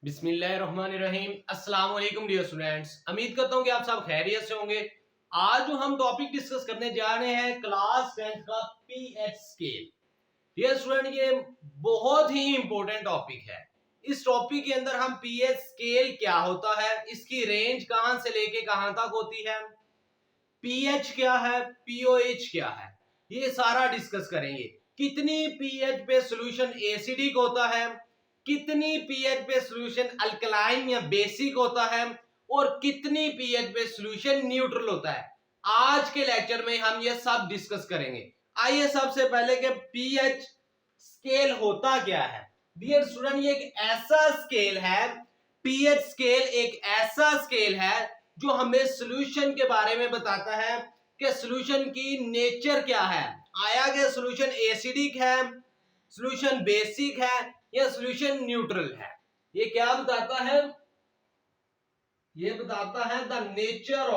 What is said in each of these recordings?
बिस्मिल्लाहिर्रहमानिर्रहीम। अस्सलाम वालेकुम डियर स्टूडेंट्स, उम्मीद करता हूँ कि आप सब खैरियत से होंगे। आज जो हम टॉपिक डिस्कस करने जा रहे हैं क्लास 10th का पीएच स्केल। डियर स्टूडेंट, ये बहुत ही इंपॉर्टेंट टॉपिक है। इस टॉपिक के अंदर हम पीएच स्केल क्या होता है, इसकी रेंज कहां से लेके कहां तक होती है, पीएच क्या है, पीओएच क्या है, ये सारा डिस्कस करेंगे। कितनी पीएच पे सॉल्यूशन एसिडिक होता है, कितनी पीएच पे सॉल्यूशन अल्कलाइन या बेसिक होता है, और कितनी पीएच पे सॉल्यूशन न्यूट्रल होता है। आज के लेक्चर में हम ये सब डिस्कस करेंगे। आइए सबसे पहले कि पीएच स्केल होता क्या है। डियर स्टूडेंट, ये एक ऐसा स्केल है, पीएच स्केल एक ऐसा स्केल है जो हमें सॉल्यूशन के बारे में बताता है कि सॉल्यूशन की नेचर क्या है। आया कि सॉल्यूशन एसिडिक है, सॉल्यूशन बेसिक है या सॉल्यूशन न्यूट्रल है। ये क्या बताता है? ये बताता है the nature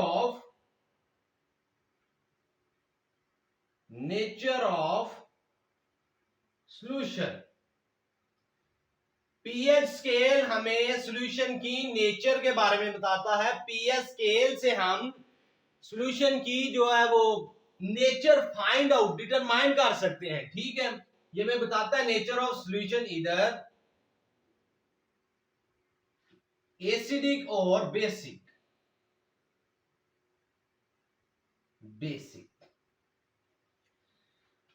of solution. PH scale हमें सॉल्यूशन की नेचर के बारे में बताता है। पीएच स्केल से हम सॉल्यूशन की जो है वो नेचर फाइंड आउट डिटरमाइन कर सकते हैं। ठीक है, ये मैं बताता है नेचर ऑफ सॉल्यूशन इधर एसिडिक और बेसिक।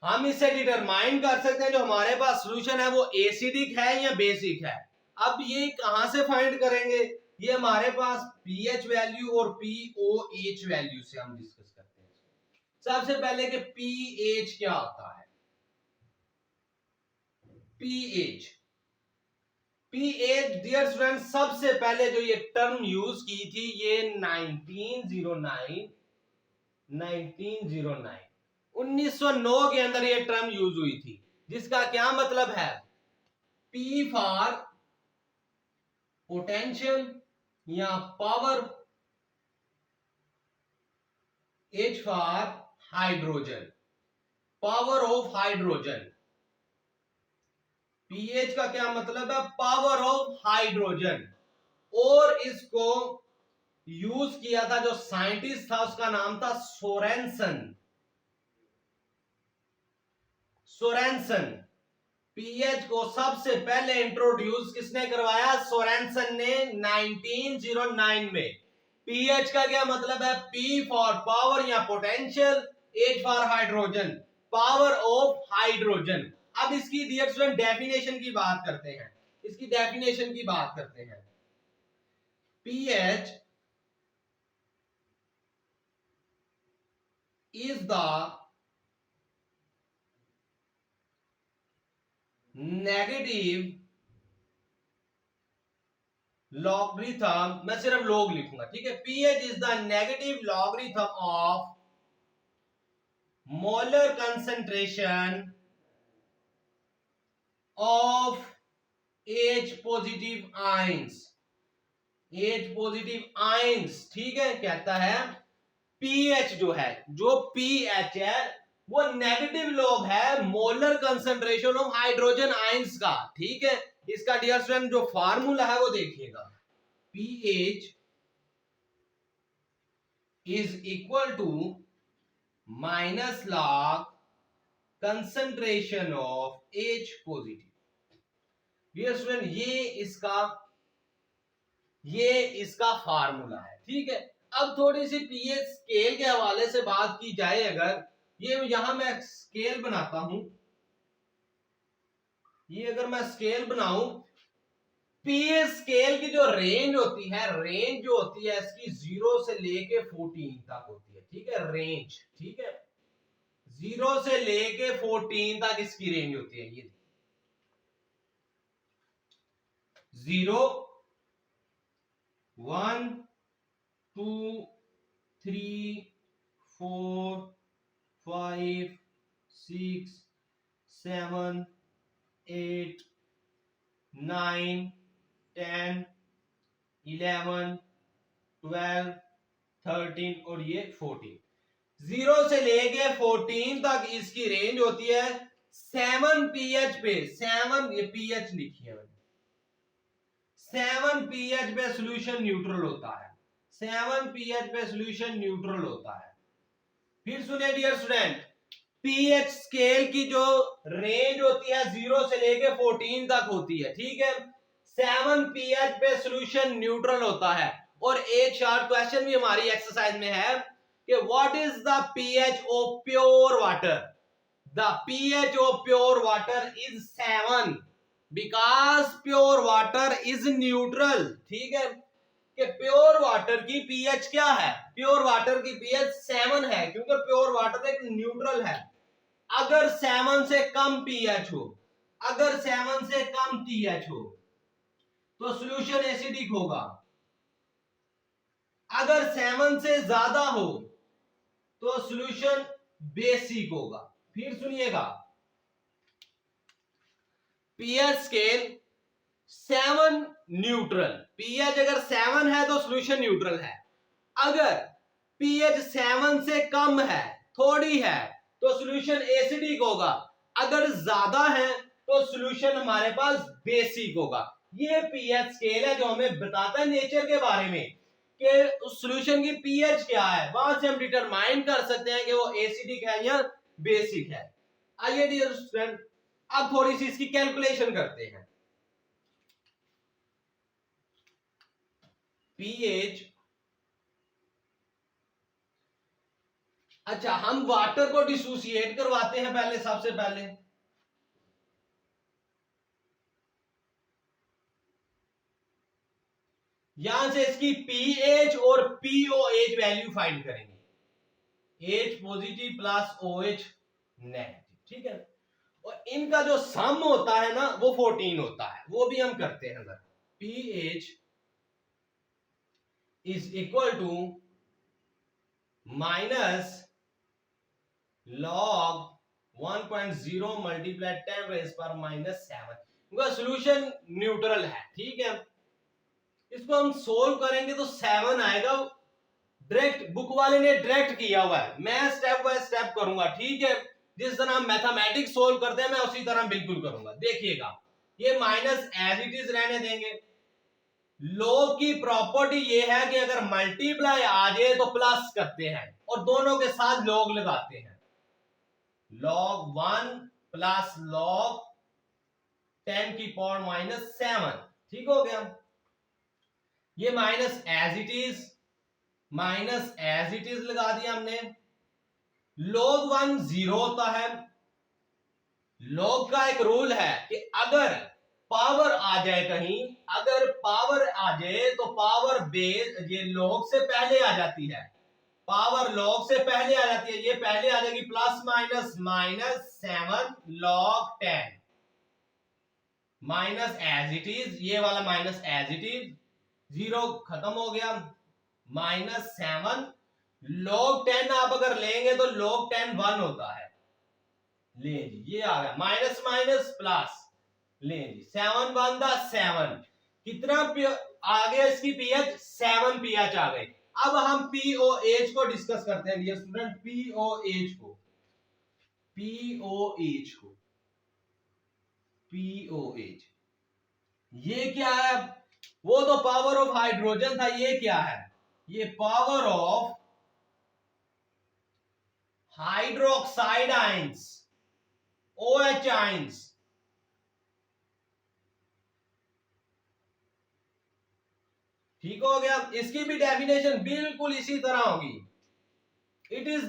हम इसे डिटरमाइन कर सकते हैं जो हमारे पास सॉल्यूशन है वो एसिडिक है या बेसिक है। अब ये कहां से फाइंड करेंगे? ये हमारे पास पीएच वैल्यू और पीओएच वैल्यू से हम डिस्कस करते हैं। सबसे पहले कि पीएच क्या होता है। पीएच डियर स्टूडेंट, सबसे पहले जो ये टर्म यूज की थी ये 1909 के अंदर ये टर्म यूज हुई थी, जिसका क्या मतलब है? P फॉर पोटेंशियल या power, H for hydrogen, power of hydrogen. PH का क्या मतलब है? Power of hydrogen. और इसको यूज किया था, जो साइंटिस्ट था उसका नाम था सोरेनसन। पीएच को सबसे पहले इंट्रोड्यूस किसने करवाया? सोरेनसन ने 1909 में। पीएच का क्या मतलब है? पी फॉर पावर या potential, H for hydrogen, power of hydrogen. अब इसकी डियर स्टूडेंट डेफिनेशन की बात करते हैं। इसकी डेफिनेशन की बात करते हैं। PH is the negative logarithm, मैं सिर्फ लॉग लिखूंगा, ठीक है। PH is the negative logarithm of molar concentration of H positive ions. H positive ions, ठीक है, कहता है पीएच जो है, जो पीएच है वो नेगेटिव लॉग है molar concentration of hydrogen ions का। ठीक है, इसका डियर स्टूडेंट जो फार्मूला है वो देखिएगा। PH is equal to minus log concentration of H positive. Dear student, ये इसका फार्मूला है। ठीक है, अब थोड़ी सी पीएच स्केल के हवाले से बात की जाए, अगर ये यहां मैं स्केल बनाता हूं, ये अगर मैं स्केल बनाऊं, पीएच स्केल की जो रेंज होती है, रेंज जो होती है इसकी 0 से लेके 14 तक होती है। ठीक है, रेंज, ठीक है, 0 से लेके 14 तक इसकी रेंज होती है। ये 0, 1, 2, 3, 4, 5, 6, 7, 8, 9, 10, 11, 12, 13 और ये 14। 0 से लेके 14 तक इसकी रेंज होती है। 7 पीएच पे, 7 ये पीएच लिखी है मैंने, 7 pH पे सोल्यूशन न्यूट्रल होता है, 7 pH पे सोल्यूशन न्यूट्रल होता है। फिर सुनिए डियर स्टूडेंट, पीएच स्केल की जो रेंज होती है 0 से लेके 14 तक होती है, ठीक है। 7 पीएच पे सोल्यूशन न्यूट्रल होता है। और एक शॉर्ट क्वेश्चन भी हमारी एक्सरसाइज में है कि what is the pH of pure water. The pH of pure water is 7 because pure water is neutral, ठीक है। कि प्योर वाटर की पीएच क्या है, प्योर वाटर की पीएच 7 है, क्योंकि प्योर वाटर एक न्यूट्रल है। अगर 7 से कम पीएच हो, अगर 7 से कम पीएच हो तो सॉल्यूशन एसिडिक होगा। अगर 7 से ज्यादा हो तो सॉल्यूशन बेसिक होगा। फिर सुनिएगा, पीएच स्केल 7 न्यूट्रल, पीएच अगर 7 है तो सॉल्यूशन न्यूट्रल है। अगर पीएच 7 से कम है, थोड़ी है, तो सॉल्यूशन एसिडिक होगा। अगर ज्यादा है तो सॉल्यूशन हमारे पास बेसिक होगा। ये पीएच स्केल है जो हमें बताता है नेचर के बारे में कि उस सॉल्यूशन की पीएच क्या है। वहां से हम डिटरमाइन कर सकते हैं कि वो एसिडिक है या बेसिक है। आइए डियर स्टूडेंट, अब थोड़ी सी इसकी कैलकुलेशन करते हैं। पीएच, अच्छा हम वाटर को डिसोसिएट करवाते हैं पहले, सबसे पहले यहां से इसकी पीएच और पीओएच वैल्यू फाइंड करेंगे। H positive plus O H negative, ठीक है। और इनका जो सम होता है ना वो 14 होता है, वो भी हम करते हैं। अगर pH is equal to minus log 1.0 multiply 10 raise पर माइनस 7, उनका सोल्यूशन न्यूट्रल है, ठीक है। इसको हम सोल्व करेंगे तो 7 आएगा। डायरेक्ट बुक वाले ने डायरेक्ट किया हुआ है, मैं स्टेप बाय स्टेप करूंगा, ठीक है। जिस तरह हम मैथमेटिक्स सोल्व करते हैं मैं उसी तरह बिल्कुल करूंगा। देखिएगा, ये माइनस एज इट इज रहने देंगे। लॉग की प्रॉपर्टी ये है कि अगर मल्टीप्लाई आ जाए तो प्लस करते हैं और दोनों के साथ लॉग लगाते हैं। लॉग 1 प्लस लॉग 10 की पावर माइनस 7, ठीक हो गया। ये minus as it is, minus as it is लगा दिया हमने। log 1 0 होता है। log का एक रूल है कि अगर पावर आ जाए कहीं, अगर पावर आ जाए तो पावर बेस ये log से पहले आ जाती है, पावर log से पहले आ जाती है। ये पहले आ जाएगी plus minus minus 7 log 10 minus as it is, ये वाला माइनस एज इट इज, 0 खत्म हो गया, माइनस 7 log 10 आप अगर लेंगे तो log 10 1 होता है। ले जी, ये आ गया माइनस माइनस प्लस, ले जी 7 1 दा 7, कितना आ गया इसकी पीएच 7 पीएच आ गई। अब हम पीओएच को डिस्कस करते हैं डियर स्टूडेंट। पीओएच को, पीओएच को, पीओएच ये क्या है? वो तो पावर ऑफ हाइड्रोजन था, ये क्या है? ये power of hydroxide ions, OH ions. ठीक हो गया। इसकी भी डेफिनेशन बिल्कुल इसी तरह होगी। It is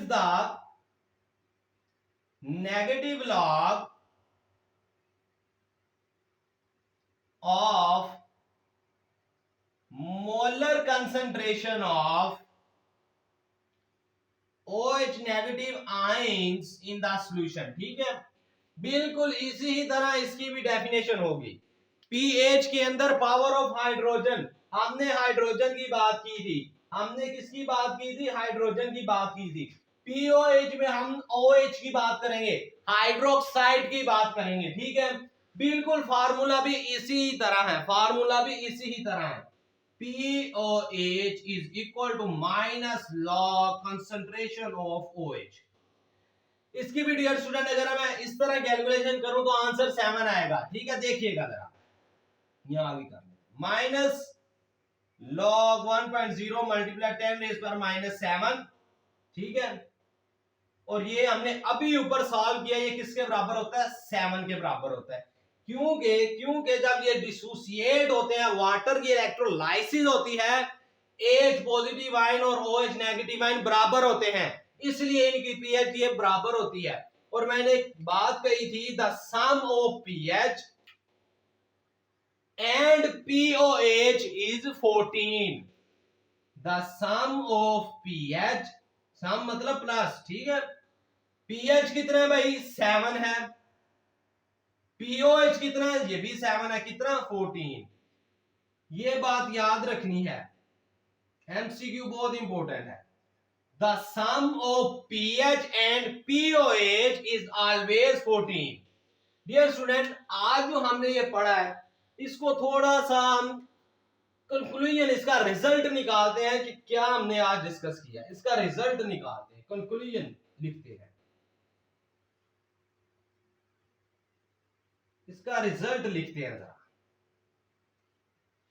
the negative log of molar concentration of OH negative ions in the solution, ठीक है। बिल्कुल इसी ही तरह इसकी भी डेफिनेशन होगी। पीएच के अंदर पावर ऑफ हाइड्रोजन, हमने हाइड्रोजन की बात की थी, हमने किसकी बात की थी? हाइड्रोजन की बात की थी। पीओएच में हम OH की बात करेंगे, हाइड्रोक्साइड की बात करेंगे, ठीक है। बिल्कुल फार्मूला भी इसी तरह है, फार्मूला भी इसी ही तरह है। POH is equal to minus log concentration of OH। इसकी भी डियर स्टूडेंट अगर मैं इस तरह तरह कैलकुलेशन करूं तो आंसर 7 आएगा। ठीक है, देखिएगा जरा, यहां भी कर माइनस log 1.0 मल्टीप्लाई 10 रेज पर -7। ठीक है, और ये हमने अभी ऊपर सॉल्व किया, ये किसके बराबर होता है? 7 के बराबर होता है। क्योंकि जब ये डिसोसिएट होते हैं, वाटर की इलेक्ट्रोलाइसिस होती है, H पॉजिटिव आयन और OH नेगेटिव आयन बराबर होते हैं, इसलिए इनकी पीएच ये बराबर होती है। और मैंने एक बात कही थी, the sum of pH and POH is 14। The sum of pH, sum मतलब प्लस, ठीक है, पीएच कितना है भाई? 7 है। पीओएच कितना है? ये भी 7 है। कितना? 14। ये बात याद रखनी है, एमसीक्यू बहुत इंपॉर्टेंट है। The sum of pH and pOH is always 14। Dear student, आज जो हमने ये पढ़ा है, इसको थोड़ा सा हम कंक्लूजन, इसका रिजल्ट निकालते हैं कि क्या हमने आज डिस्कस किया। इसका रिजल्ट निकालते हैं, कंक्लूजन लिखते हैं, इसका रिजल्ट लिखते हैं जरा।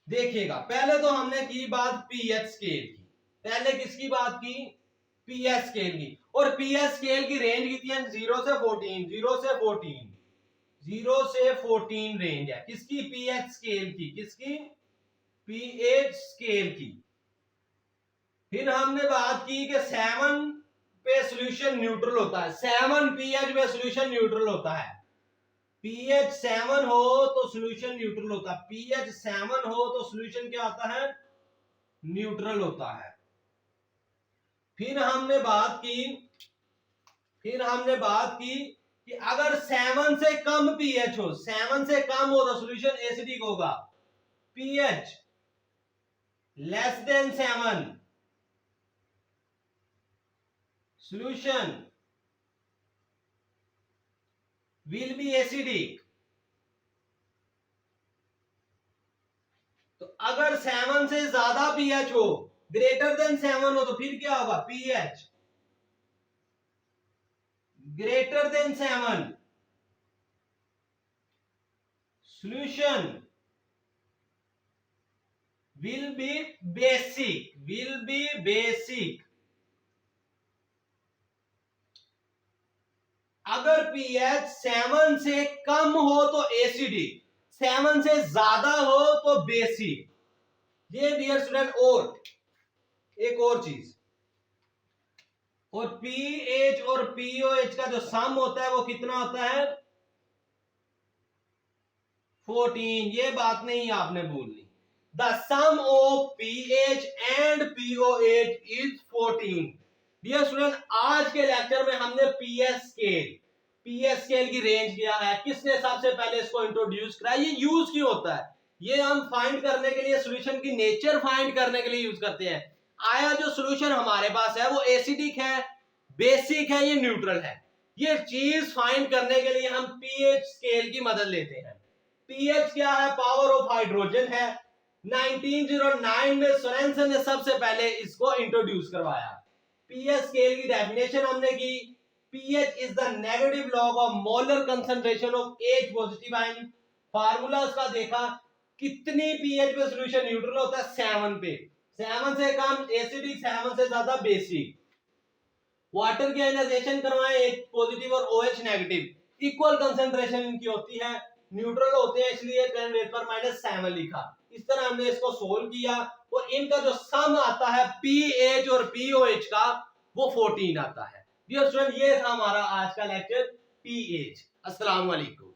देखिएगा, पहले तो हमने की बात पीएच स्केल की। पहले किसकी बात की? पीएच स्केल की। और पीएच स्केल की रेंज कितनी है? 0 से 14। 0 से 14, 0 से 14 रेंज है किसकी? पीएच स्केल की। किसकी? पीएच स्केल की। फिर हमने बात की कि 7 पे सॉल्यूशन न्यूट्रल होता है। 7 पीएच पे सॉल्यूशन न्यूट्रल होता है। पीएच 7 हो तो सॉल्यूशन न्यूट्रल होता है। पीएच 7 हो तो सॉल्यूशन क्या होता है? न्यूट्रल होता है। फिर हमने बात की कि अगर 7 से कम पीएच हो, 7 से कम हो तो सॉल्यूशन एसिडिक होगा। PH less than 7, solution will be acidic। तो अगर 7 से ज्यादा पीएच हो, ग्रेटर देन 7 हो, तो फिर क्या होगा? PH greater than 7, solution will be basic। अगर पीएच 7 से कम हो तो एसिडिक, 7 से ज्यादा हो तो बेसिक। ये डियर स्टूडेंट, और एक और चीज, और पीएच और पीओएच का जो सम होता है वो कितना होता है? 14। ये बात नहीं आपने भूलनी। The sum of pH and pOH is 14। Dear student, आज के लेक्चर में हमने पीएच स्केल की रेंज किया है। किसने सबसे पहले इसको इंट्रोड्यूस करा? ये यूज क्यों होता है? ये हम फाइंड करने के लिए, सॉल्यूशन की नेचर फाइंड करने के लिए यूज करते हैं। आया जो सॉल्यूशन हमारे पास है वो एसिडिक है, बेसिक है, ये न्यूट्रल है। ये चीज फाइंड करने के लिए हम पीएच स्केल की मदद लेते हैं। पीएच क्या है? पावर ऑफ हाइड्रोजन है। 1909 में सोरेनसन ने सबसे पहले इसको इंट्रोड्यूस करवाया। पीएच स्केल की डेफिनेशन हमने की, pH is the negative log of molar concentration of H positive ion. Formula उसका देखा, कितनी पीएच पे सॉल्यूशन न्यूट्रल होता है? 7 पे। 7 से कम एसिडिक, 7 से ज्यादा बेसिक। वाटर की आयनाइजेशन करवाएं, H पॉजिटिव और OH नेगेटिव, इक्वल कंसंट्रेशन इनकी होती है, न्यूट्रल होते हैं, इसलिए 10 रेज़ पर -7 लिखा। इस तरह हमने इसको सोल्व किया, और इनका जो सम आता है पीएच और पीओएच का, वो 14 आता है। डियर स्टूडेंट, ये था हमारा आज का लेक्चर पीएच। अस्सलाम वालेकुम।